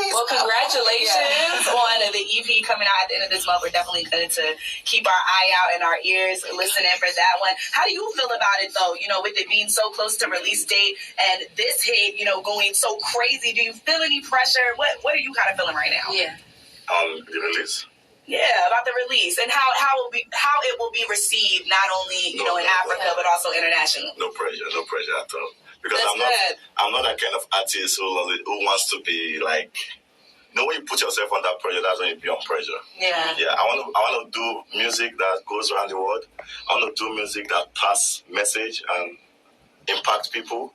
Well, congratulations on the EP coming out at the end of this month. We're definitely going to keep our eye out and our ears listening for that one. How do you feel about it, though? You know, with it being so close to release date and this hit, you know, going so crazy, do you feel any pressure? What are you kind of feeling right now? Yeah. The release. Yeah, about the release and how it will be received, not only in Africa but also internationally. No pressure at all. Because That's I'm not that kind of artist who wants to be like. You know, when you put yourself under pressure, that's when you be on pressure. Yeah. Yeah. I want to do music that goes around the world. I want to do music that pass message and impact people.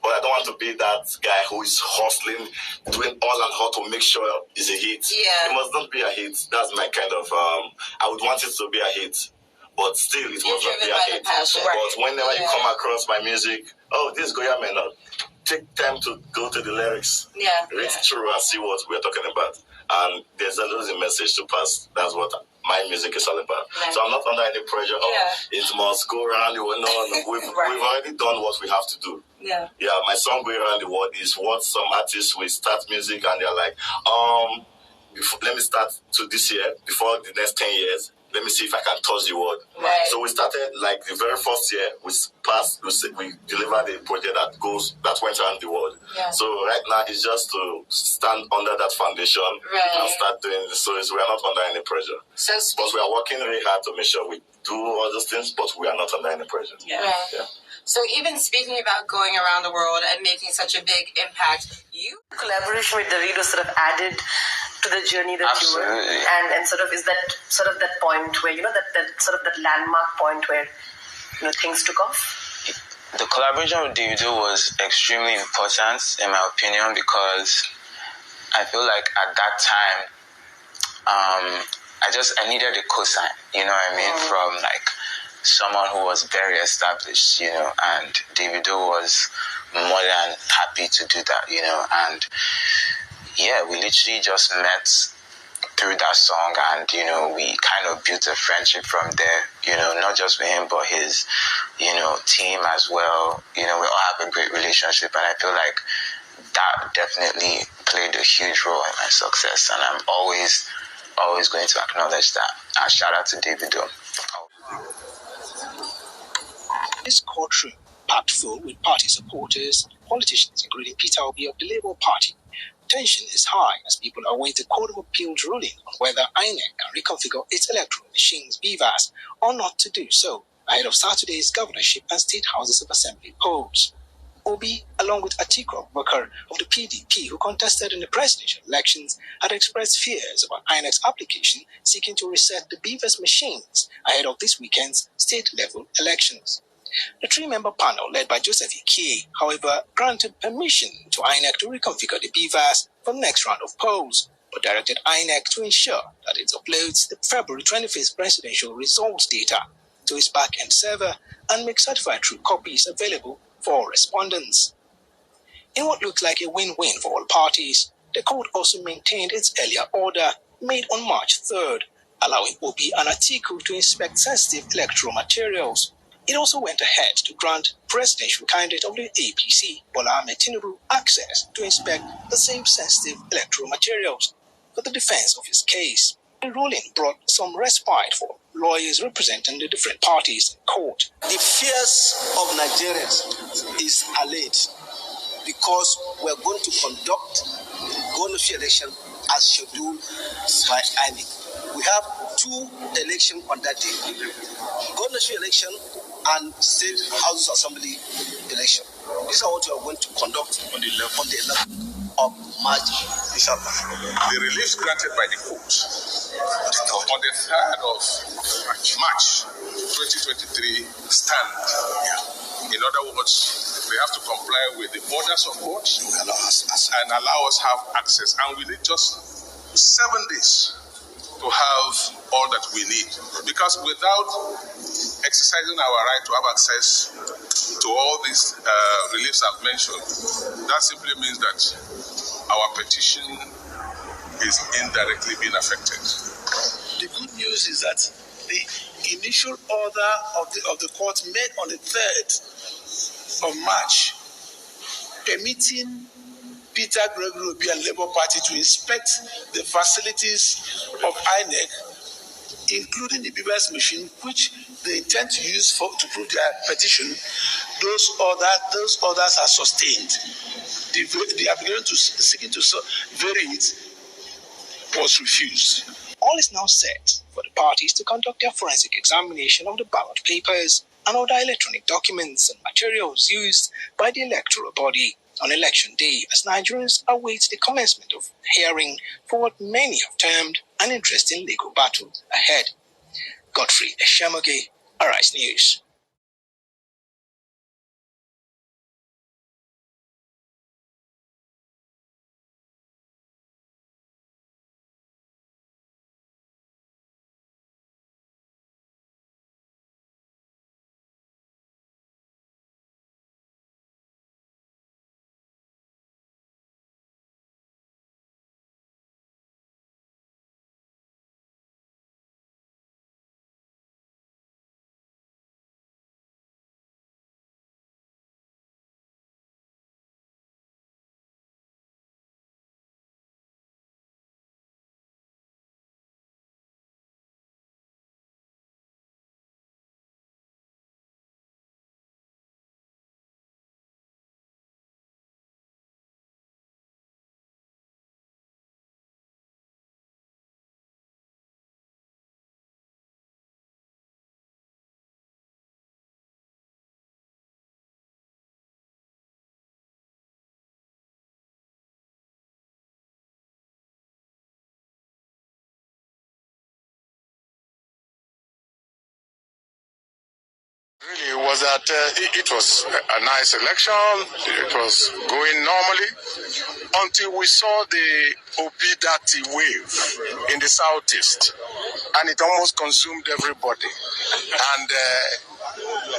But I don't want to be that guy who is hustling, doing all and all to make sure it's a hit. Yeah. It must not be a hit. That's my kind of. I would want it to be a hit, but still, it must not be a hit. Passion. But whenever you come across my music, this goyamenor, take time to go to the lyrics. Yeah. Read through and see what we're talking about. And there's always a message to pass. That's what my music is all about. Right. So I'm not under any pressure. It must go around the world. No. We've already done what we have to do. Yeah. Yeah, my song Going Around the World is what some artists will start music and they're like, let me start to this year, before the next 10 years, let me see if I can touch the world. Right. So we started like the very first year, we delivered a project that went around the world. Yeah. So right now it's just to stand under that foundation and start doing this. So we are not under any pressure. But we are working really hard to make sure we do all those things, but we are not under any pressure. Yeah. Yeah. So even speaking about going around the world and making such a big impact, you collaboration with Davido sort of added to the journey that Absolutely. you were, and sort of is that point where that landmark point where things took off. The collaboration with Davido was extremely important in my opinion because I feel like at that time I needed a cosign, you know what I mean, from like someone who was very established, and Davido was more than happy to do that, and yeah, we literally just met through that song and, we kind of built a friendship from there, not just with him, but his, team as well. We all have a great relationship and I feel like that definitely played a huge role in my success and I'm always going to acknowledge that. And shout out to Davido. This courtroom packed full with party supporters and politicians, including peterobi of the Labour Party. Tension is high as people await the Court of Appeal's ruling on whether INEC can reconfigure its electoral machines, BVAS, or not to do so ahead of Saturday's governorship and state houses of assembly polls. Obi, along with Atiku Abubakar of the PDP, who contested in the presidential elections, had expressed fears about INEC's application seeking to reset the BVAS machines ahead of this weekend's state-level elections. The three-member panel, led by Ckay, however, granted permission to INEC to reconfigure the BVAS for the next round of polls, but directed INEC to ensure that it uploads the February 25th presidential results data to its back-end server and make certified true copies available for all respondents. In what looked like a win-win for all parties, the court also maintained its earlier order made on March 3rd, allowing Obi and Atiku to inspect sensitive electoral materials. It also went ahead to grant presidential candidate of the APC, Bola Ahmed Tinubu, access to inspect the same sensitive electoral materials for the defense of his case. The ruling brought some respite for lawyers representing the different parties in court. The fears of Nigerians is allayed because we're going to conduct governorship election as scheduled by INEC. We have two elections on that day. Governorship election and state houses assembly election. These are what we are going to conduct on the 11th of March, inshallah. The relief granted by the court on the 3rd of March 2023 stand. In other words, we have to comply with the orders of court and allow us have access. And we need just 7 days to have all that we need. Because without exercising our right to have access to all these reliefs I've mentioned, that simply means that our petition is indirectly being affected. The good news is that the initial order of the court made on the 3rd of March, permitting Peter Gregory Obi and Labour Party to inspect the facilities of INEC, including the BVS machine, which they intend to use to prove their petition. Those orders are sustained. The application seeking to vary it was refused. All is now set for the parties to conduct their forensic examination of the ballot papers and other electronic documents and materials used by the electoral body on election day, as Nigerians await the commencement of hearing for what many have termed an interesting legal battle ahead. Godfrey Eshemoge, Arise News. Really, was that it was a nice election. It was going normally until we saw the Obidati wave in the southeast, and it almost consumed everybody. And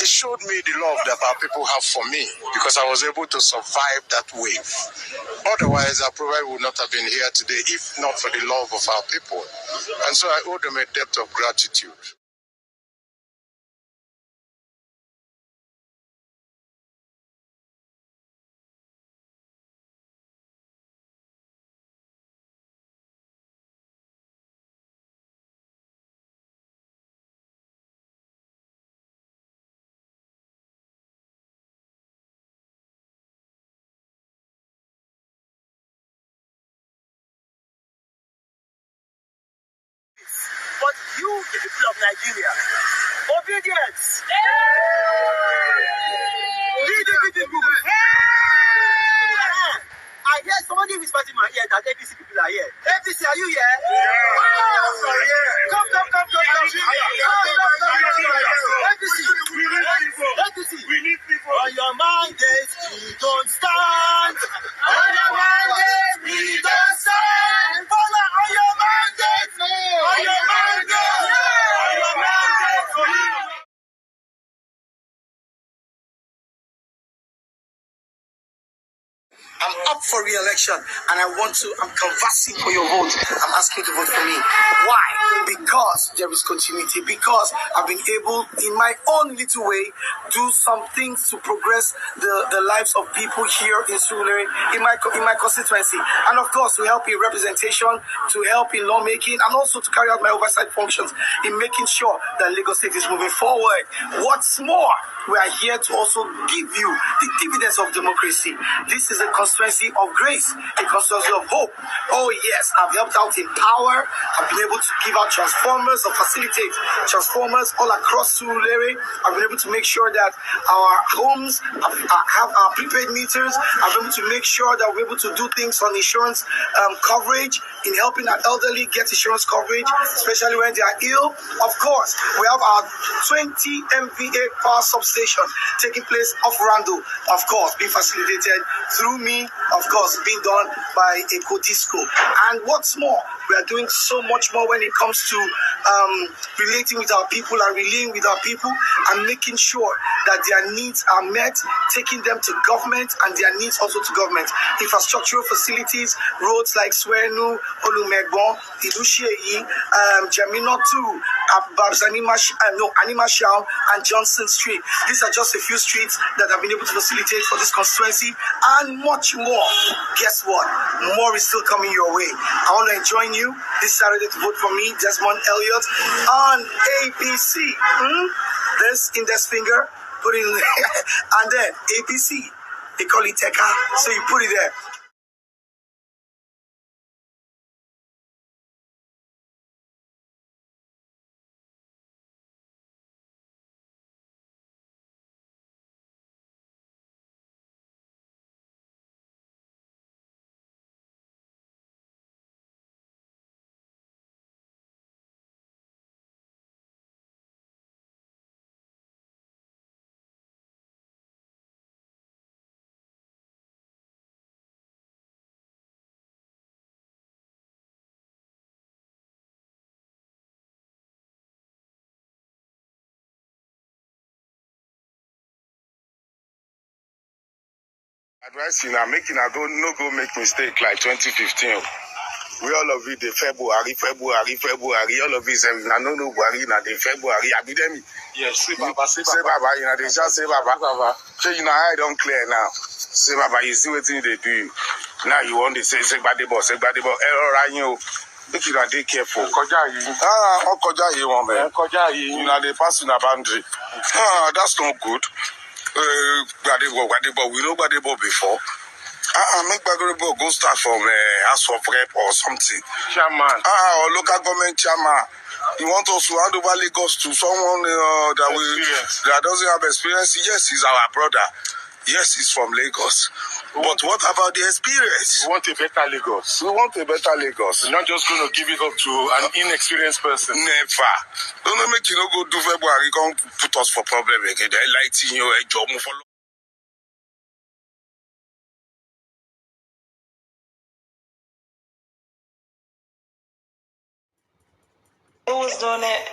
it showed me the love that our people have for me, because I was able to survive that wave. Otherwise, I probably would not have been here today if not for the love of our people. And so I owe them a debt of gratitude. But you, the people of Nigeria, obedience. I hear somebody whispering in my ear that APC people are here. APC, are you here? Come. APC, we need people. On your mandate, we don't stand. On your mandate, we don't stand. Follow on your mandate. On your mandate. On your mandate. I'm up for re-election and I'm canvassing for your vote. I'm asking you to vote for me. Why? Because there is continuity. Because I've been able, in my own little way, do some things to progress the lives of people here in Surulere, in my constituency. And of course, to help in representation, to help in lawmaking, and also to carry out my oversight functions in making sure that Lagos State is moving forward. What's more, we are here to also give you the dividends of democracy. This is a constituency of grace, a constituency of hope. Oh yes, I've helped out in power. I've been able to give out transformers or facilitate transformers all across Surulere. I've been able to make sure that our homes have our prepaid meters. I've been able to make sure that we're able to do things on insurance coverage, in helping our elderly get insurance coverage, especially when they are ill. Of course, we have our 20 MVA power substation taking place off Rando, of course, being facilitated through me being, of course, being done by Eco Disco. And what's more, we are doing so much more when it comes to relating with our people and relaying with our people and making sure that their needs are met, taking them to government and their needs also to government. Infrastructural facilities, roads like Swenu, Olumegbon, Ilusheyi, Geminotu, Animashao, and Johnson Street. These are just a few streets that have been able to facilitate for this constituency and much more. Guess what? More is still coming your way. I want to join you this Saturday to vote for me, Desmond Elliot, on APC. This index finger, put it in and then APC. They call it Teka, so you put it there. Advice now, making a go make mistake like 2015. We all of it the February, all of it no Buhari na the February. Abidemi. Yes, say Baba, you know, they just say Baba. So you know I don't clear now. Say Baba, you see what they do. Now you want to say Badebo, error you. Make you not careful. Okoja you want me. You know they pass in a boundary. That's not good. Badebo, we know Badebo before. Make Badebo go start from House of Rep or something. Chairman. Or local government chairman. You want us to hand over Lagos to someone that doesn't have experience? Yes, he's our brother. Yes, he's from Lagos. But what about the experience? We want a better Lagos. We want a better Lagos. We're not just going to give it up to an inexperienced person. Never. Don't make you no go do February. Come put us for problem again. They lighting you a job. Who was doing that?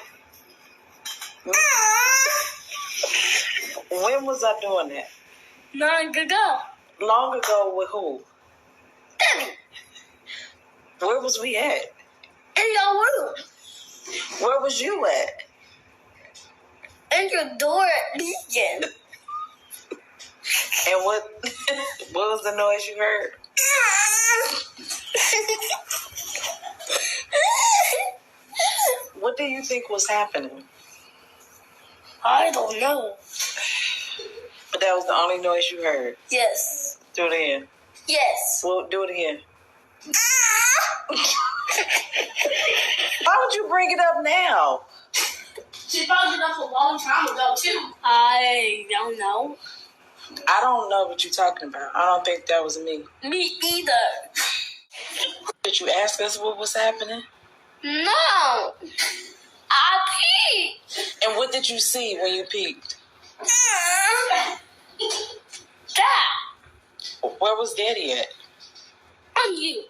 When was I doing that? Long ago. Long ago with who? Daddy. Where was we at? In your room. Where was you at? In your door at Beacon. And what was the noise you heard? What do you think was happening? I don't know. But that was the only noise you heard? Yes. Do it again. Yes. Well, do it again. Why would you bring it up now? She brought it up a long time ago, too. I don't know. I don't know what you're talking about. I don't think that was me. Me either. Did you ask us what was happening? No. I peed. And what did you see when you peeked? Dad. Where was Daddy at? On you.